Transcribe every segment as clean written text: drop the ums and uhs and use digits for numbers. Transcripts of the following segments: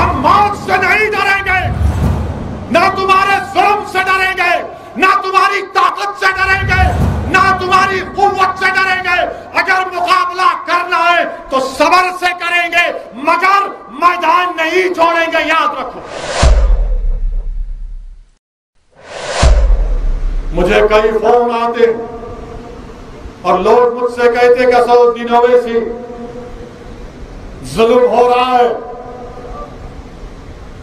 हम मौत से नहीं डरेंगे, ना तुम्हारे जुल्म से डरेंगे, ना तुम्हारी ताकत से डरेंगे, ना तुम्हारी कुव्वत से डरेंगे। अगर मुकाबला करना है तो सब्र से करेंगे, मगर मैदान नहीं छोड़ेंगे, याद रखो। मुझे कई फोन आते और लोग मुझसे कहते कि असदुद्दीन ओवैसी जुल्म हो रहा है,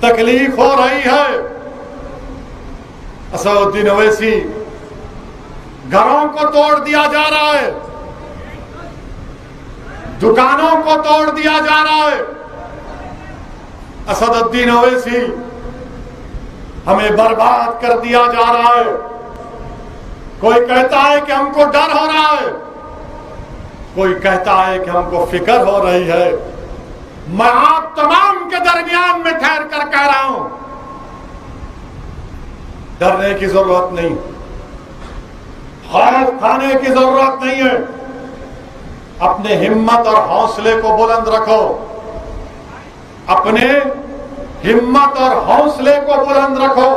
तकलीफ हो रही है। असदुद्दीन ओवैसी घरों को तोड़ दिया जा रहा है, दुकानों को तोड़ दिया जा रहा है। असदुद्दीन ओवैसी हमें बर्बाद कर दिया जा रहा है। कोई कहता है कि हमको डर हो रहा है, कोई कहता है कि हमको फिक्र हो रही है। मैं आप तमाम के दरमियान में ठहर कर कह रहा हूं, डरने की जरूरत नहीं, खौफ खाने की जरूरत नहीं है। अपने हिम्मत और हौसले को बुलंद रखो, अपने हिम्मत और हौसले को बुलंद रखो।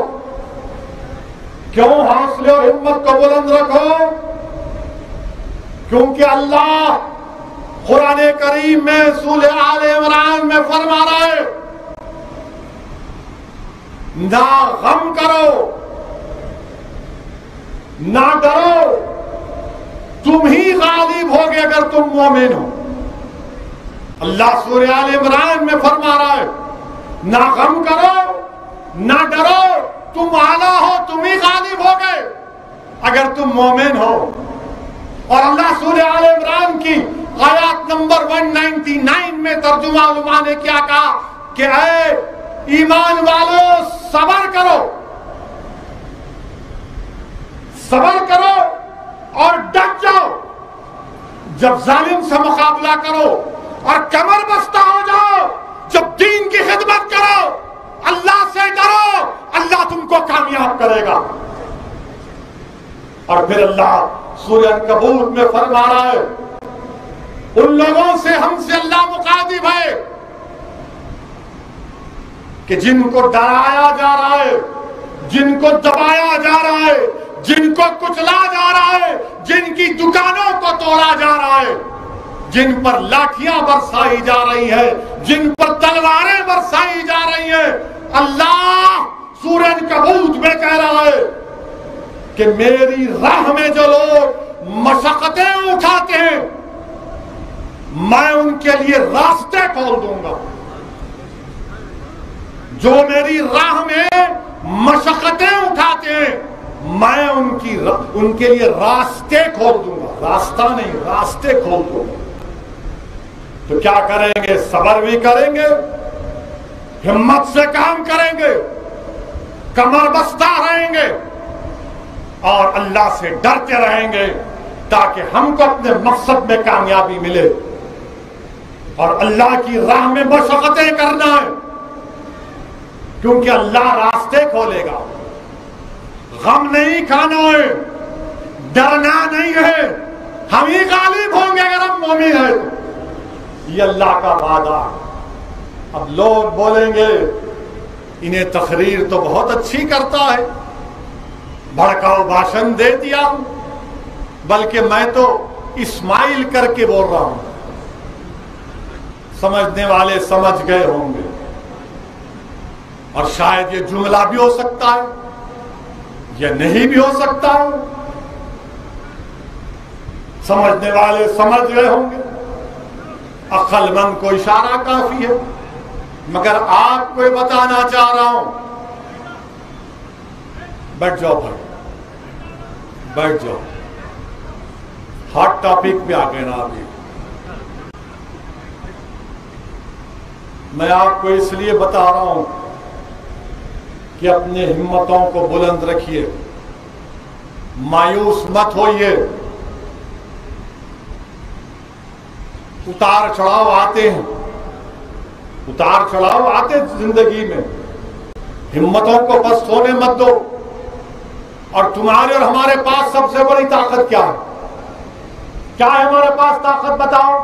क्यों हौसले और हिम्मत को बुलंद रखो? क्योंकि अल्लाह कुरान करीम में सूरह आले इमरान में फरमा रहा है, ना गम करो, ना डरो, तुम ही गालिब होगे अगर तुम मोमिन हो। अल्लाह सूरह आले इमरान में फरमा रहा है, ना गम करो, ना डरो, तुम आला हो, तुम ही गालिब होगे अगर तुम मोमिन हो। और अल्लाह सूरह आले इमरान की आयत नंबर 199 में तर्जुमा उलमा ने क्या कहा कि ऐ ईमान वालों, सब्र करो, सब्र करो और डट जाओ। जब जालिम से मुकाबला करो और कमर बस्ता हो जाओ, जब दीन की खिदमत करो, अल्लाह से डरो, अल्लाह तुमको कामयाब करेगा। और फिर अल्लाह सूरह अनकबूत में फरमा रहा है, उन लोगों से हमसे अल्लाह मुखातिब है कि जिनको डराया जा रहा है, जिनको दबाया जा रहा है, जिनको कुचला जा रहा है, जिनकी दुकानों को तोड़ा जा रहा है, जिन पर लाठियां बरसाई जा रही है, जिन पर तलवारें बरसाई जा रही है, अल्लाह सूरह अनकबूत में कह रहा है कि मेरी राह में जो लोग मशक्कतें उठाते हैं, मैं उनके लिए रास्ते खोल दूंगा। जो मेरी राह में मशक्कतें उठाते हैं, मैं उनके लिए रास्ते खोल दूंगा, रास्ता नहीं, रास्ते खोल दूंगा। तो क्या करेंगे? सब्र भी करेंगे, हिम्मत से काम करेंगे, कमर बस्ता रहेंगे और अल्लाह से डरते रहेंगे ताकि हमको अपने मकसद में कामयाबी मिले। और अल्लाह की राह में मशक्कतें करना है, क्योंकि अल्लाह रास्ते खोलेगा। गम नहीं खाना है, डरना नहीं है, हम ही गालिब होंगे अगर हम मोमिन हैं तो। ये अल्लाह का वादा। अब लोग बोलेंगे इन्हें तकरीर तो बहुत अच्छी करता है, भड़काऊ भाषण दे दिया, बल्कि मैं तो इस्माइल करके बोल रहा हूं। समझने वाले समझ गए होंगे, और शायद ये जुमला भी हो सकता है, यह नहीं भी हो सकता है। समझने वाले समझ गए होंगे, अक्लमंद को इशारा काफी है, मगर आपको बताना चाह रहा हूं। बैठ जाओ भाई, बैठ जाओ, हॉट टॉपिक पे आ गए ना अभी। मैं आपको इसलिए बता रहा हूं कि अपने हिम्मतों को बुलंद रखिए, मायूस मत होइए। उतार चढ़ाव आते हैं, उतार चढ़ाव आते जिंदगी में, हिम्मतों को बस सोने मत दो। और तुम्हारे और हमारे पास सबसे बड़ी ताकत क्या है? क्या है हमारे पास ताकत? बताओ,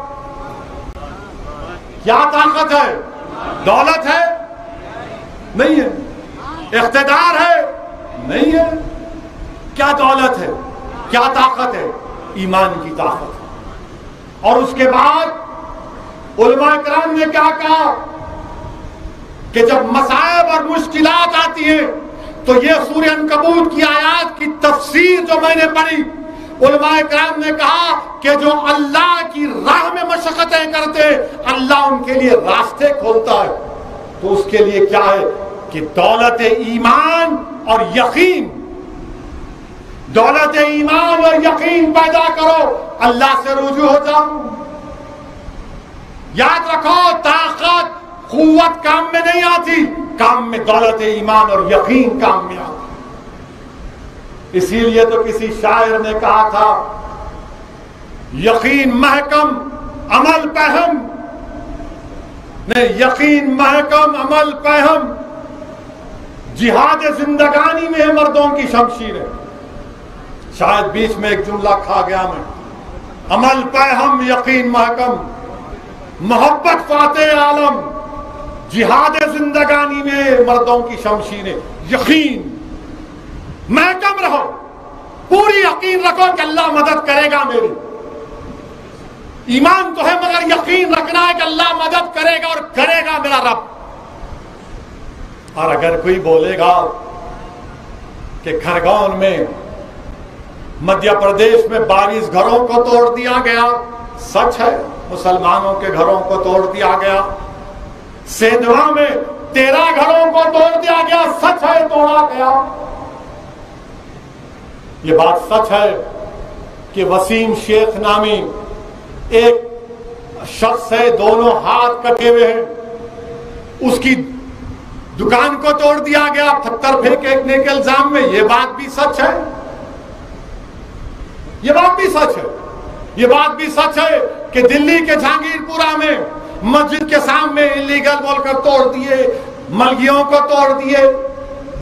क्या ताकत है? दौलत है? नहीं है। इख्तिदार है? नहीं है। क्या दौलत है, क्या ताकत है? ईमान की ताकत है। और उसके बाद उलमा किराम ने क्या कहा कि जब मसाइब और मुश्किलात आती है तो ये सूरह अनकबूत की आयत की तफसीर जो मैंने पढ़ी, उलमा किराम ने कहा कि जो अल्लाह की राह में मशक्कतें करते हैं, अल्लाह उनके लिए रास्ते खोलता है। तो उसके लिए क्या है कि दौलत ईमान और यकीन, दौलत ईमान और यकीन पैदा करो, अल्लाह से रुजू हो जाओ। याद रखो, ताकत कुव्वत काम में नहीं आती, काम में दौलत ईमान और यकीन काम में आती। इसीलिए तो किसी शायर ने कहा था, यकीन महकम अमल पहम, नहीं, यकीन महकम अमल पहम, जिहाद जिंदगानी में है मर्दों की शमशीरें। शायद बीच में एक जुमला खा गया मैं। अमल पहम यकीन महकम, मोहब्बत फाते आलम, जिहाद जिंदगानी में मर्दों की शमशीरें। यकीन महकम रहो, पूरी यकीन रखो कि अल्लाह मदद करेगा मेरी। ईमान तो है मगर यकीन रखना है कि अल्लाह मदद करेगा और करेगा मेरा रब। और अगर कोई बोलेगा कि खरगोन में मध्य प्रदेश में 22 घरों को तोड़ दिया गया, सच है, मुसलमानों के घरों को तोड़ दिया गया। सेंधवा में 13 घरों को तोड़ दिया गया, सच है, तोड़ा गया। ये बात सच है कि वसीम शेख नामी एक शख्स है, दोनों हाथ कटे हुए हैं, उसकी दुकान को तोड़ दिया गया पत्थर फेंकने के इल्जाम में। ये बात भी सच है, ये बात भी सच है। ये बात भी सच है कि दिल्ली के जहांगीरपुरा में मस्जिद के सामने इलीगल बोलकर तोड़ दिए, मलगियों को तोड़ दिए,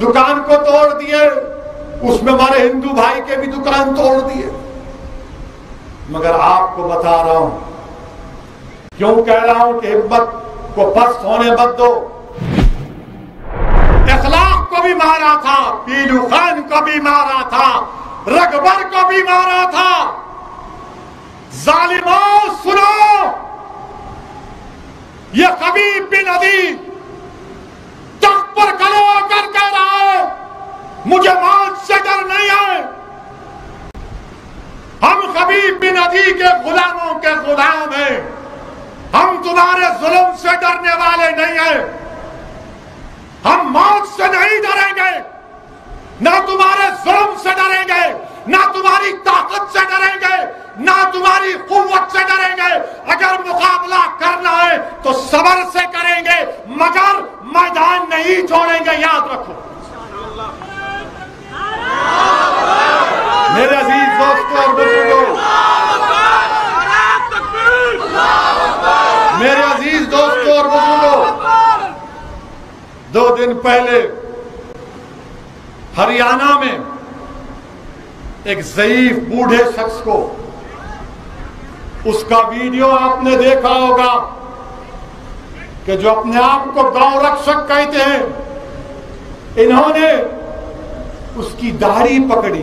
दुकान को तोड़ दिए, उसमें हमारे हिंदू भाई के भी दुकान तोड़ दिए। मगर आपको बता रहा हूं, क्यों कह रहा हूं कि हिम्मत को पस्त होने मत दो। इखलाक को भी मारा था, पीलू खान को भी मारा था, रकबर को भी मारा था। जालिमों सुनो, ये खबीब बिन अदीब तख्त पर खड़े होकर कह रहा है, मुझे मौत से डर नहीं है। हम खबीब बिन अदी के गुलामों के गुलाम हैं, हम तुम्हारे जुल्म से डरने वाले नहीं हैं। हम मौत से नहीं डरेंगे, ना तुम्हारे जुल्म से डरेंगे, ना तुम्हारी ताकत से डरेंगे, ना तुम्हारी कुव्वत से डरेंगे। अगर मुकाबला करना है तो सब्र से करेंगे, मगर मैदान नहीं छोड़ेंगे, याद रखो। मेरे अजीज दोस्तों और बुजुर्गों, मेरे अजीज दोस्तों और बुजुर्गों, 2 दिन पहले हरियाणा में एक ज़ईफ बूढ़े शख्स को, उसका वीडियो आपने देखा होगा कि जो अपने आप को गौ रक्षक कहते हैं, इन्होंने उसकी दाढ़ी पकड़ी,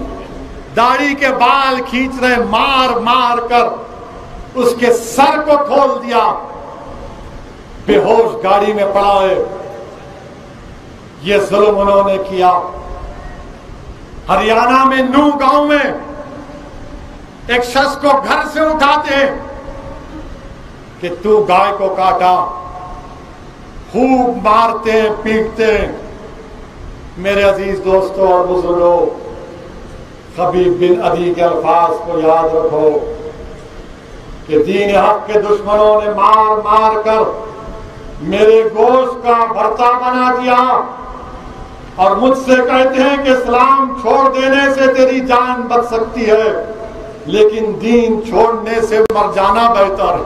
दाढ़ी के बाल खींच रहे, मार मार कर उसके सर को खोल दिया, बेहोश गाड़ी में पड़ा है। ये जुल्म उन्होंने किया। हरियाणा में नू गांव में एक शख्स को घर से उठाते हैं कि तू गाय को काटा, खूब मारते हैं, पीटते हैं। मेरे अजीज दोस्तों और बुजुर्गों, खबीब बिन अदी के अल्फाज को याद रखो कि दीन हक के दुश्मनों ने मार मार कर मेरे गोश्त का भरता बना दिया और मुझसे कहते हैं कि इस्लाम छोड़ देने से तेरी जान बच सकती है, लेकिन दीन छोड़ने से मर जाना बेहतर है।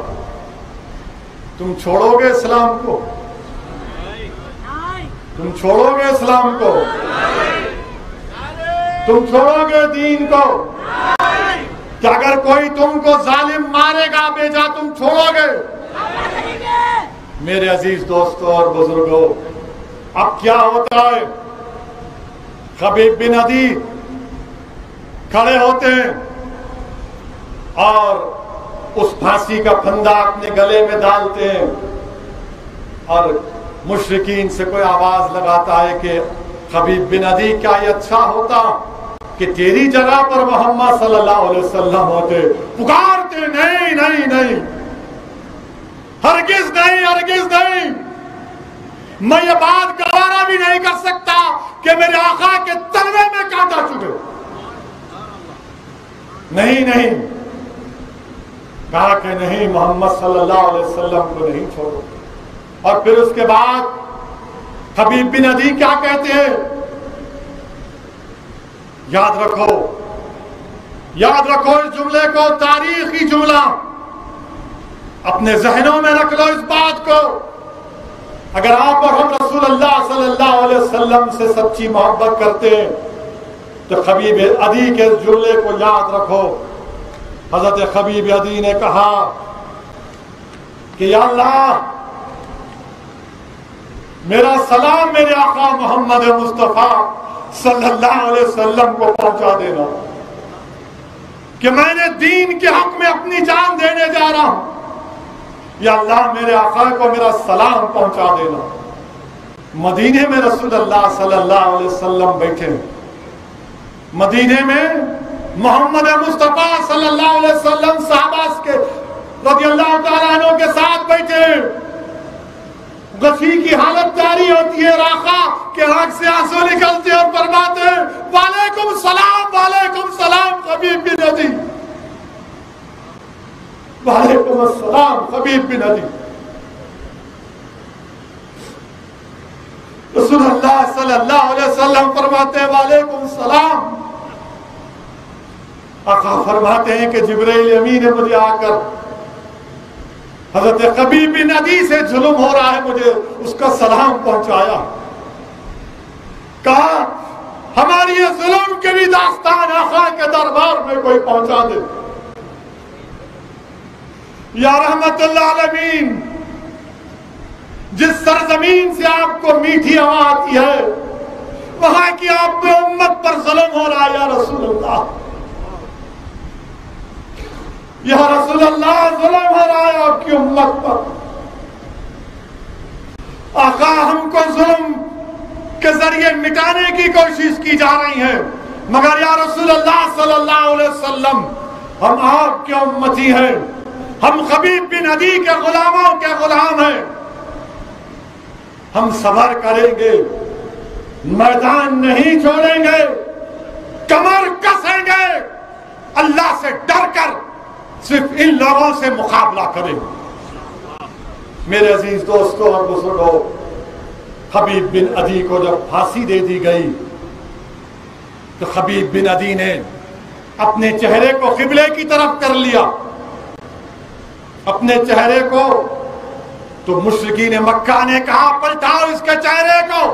तुम छोड़ोगे इस्लाम को? तुम छोड़ोगे इस्लाम को? तुम छोड़ोगे दीन को? कि अगर कोई तुमको जालिम मारेगा बेजा, तुम छोड़ोगे? मेरे अजीज दोस्तों और बुजुर्गों, अब क्या होता है, खबीब बिन अदी खड़े होते हैं और उस फांसी का फंदा अपने गले में डालते हैं और मुशरिकीन से कोई आवाज लगाता है कि खबीब बिन अदी, क्या ये अच्छा होता कि तेरी जगह पर मोहम्मद सल्लल्लाहु अलैहि वसल्लम होते। पुकारते, नहीं नहीं नहीं, हरगिज नहीं, हरगिज नहीं, मैं ये बात गवारा भी नहीं कर सकता कि मेरे आका के तलवे में कांटा चुभे। नहीं नहीं, कहा कि नहीं, मोहम्मद सल्लल्लाहु अलैहि वसल्लम को नहीं छोड़ो। और फिर उसके बाद खबीब बिन अदी क्या कहते हैं, याद रखो, याद रखो इस जुमले को, तारीखी जुमला अपने जहनों में रख लो इस बात को। अगर आप और हम रसूलुल्लाह सल्लल्लाहु अलैहि वसल्लम से सच्ची मोहब्बत करते हैं तो खबीब अदी के जुमले को याद रखो। हजरत खबीब अदी ने कहा कि या अल्लाह, मेरा सलाम मेरे आका मोहम्मद मुस्तफा सल्लल्लाहु अलैहि वसल्लम को पहुंचा देना कि मैंने दीन के हक में अपनी जान देने जा रहा हूं। या अल्लाह, मेरे आका को मेरा सलाम पहुंचा देना। मदीने में रसूलुल्लाह सल्लल्लाहु अलैहि वसल्लम बैठे, मदीने में मोहम्मद मुस्तफा सल्लल्लाहु अलैहि वसल्लम सहाबा के रज़ियल्लाहु ताला अन्हु के साथ बैठे। गसी की हालत जारी होती है, राखा के आंख से आंसू निकलते और फरमाते, वालेकुम सलाम खबीब बिन अदी, वालेकुम सलाम खबीब बिन अदी। रसूलुल्लाह सल्लल्लाहु अलैहि वसल्लम फरमाते हैं, वालेकुम सलाम। आका फरमाते हैं कि जिब्राइल अमीन ने मुझे आकर हजरत खबीब बिन अदी से जुल्म हो रहा है, मुझे उसका सलाम पहुंचाया। कहा, हमारी ये जुल्म के भी दास्तान आका के दरबार में कोई पहुंचा दे। या रहमतुल्लिल आलमीन, जिस सरजमीन से आपको मीठी हवा आती है, वहां की आप पे उम्मत पर जुल्म हो रहा है। या रसूलुल्लाह, या रसूलुल्लाह, जुल्म हो रहा है आपकी उम्मत पर। आका, हमको जुल्म के जरिए मिटाने की कोशिश की जा रही है, मगर या रसूलुल्लाह सल्लल्लाहु अलैहि वसल्लम, हम आपके उम्मती हैं, हम खबीब बिन अदी के गुलामों के गुलाम हैं। हम सबर करेंगे, मैदान नहीं छोड़ेंगे, कमर कसेंगे, अल्लाह से डर कर सिर्फ इन लोगों से मुकाबला करेंगे। मेरे अजीज दोस्तों और बुजुर्गों, खबीब बिन अदी को जब फांसी दे दी गई तो खबीब बिन अदी ने अपने चेहरे को किबले की तरफ कर लिया, अपने चेहरे को। तो मुशरिकीन मक्का ने कहा, पलटाओ इसके चेहरे को,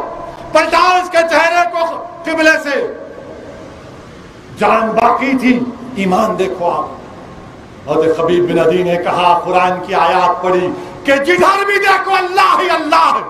पलटाओ इसके चेहरे को किबले से। जान बाकी थी, ईमान देखो आप। और खबीब बिन अदी ने कहा, कुरान की आयत पढ़ी कि जिधर भी देखो अल्लाह ही अल्लाह है,